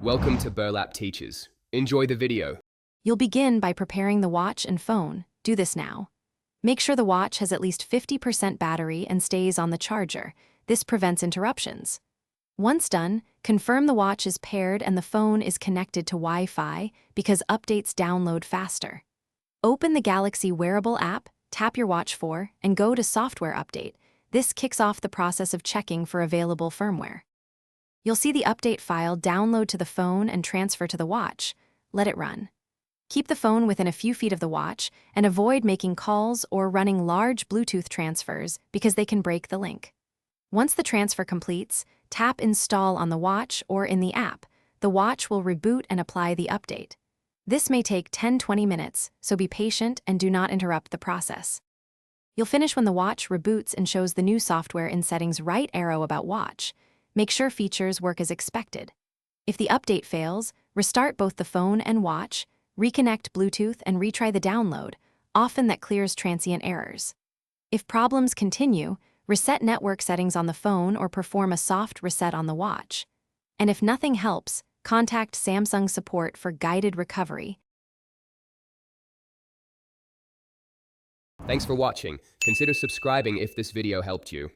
Welcome to Burlap Teachers. Enjoy the video. You'll begin by preparing the watch and phone. Do this now. Make sure the watch has at least 50% battery and stays on the charger. This prevents interruptions. Once done, confirm the watch is paired and the phone is connected to Wi-Fi because updates download faster. Open the Galaxy Wearable app, tap your watch for, and go to Software Update. This kicks off the process of checking for available firmware. You'll see the update file download to the phone and transfer to the watch. Let it run. Keep the phone within a few feet of the watch and avoid making calls or running large Bluetooth transfers because they can break the link. Once the transfer completes, tap Install on the watch or in the app. The watch will reboot and apply the update. This may take 10-20 minutes, so be patient and do not interrupt the process. You'll finish when the watch reboots and shows the new software in Settings right arrow about watch. Make sure features work as expected. If the update fails, restart both the phone and watch, reconnect Bluetooth and retry the download. Often that clears transient errors. If problems continue, reset network settings on the phone or perform a soft reset on the watch. And if nothing helps, contact Samsung support for guided recovery. Thanks for watching. Consider subscribing if this video helped you.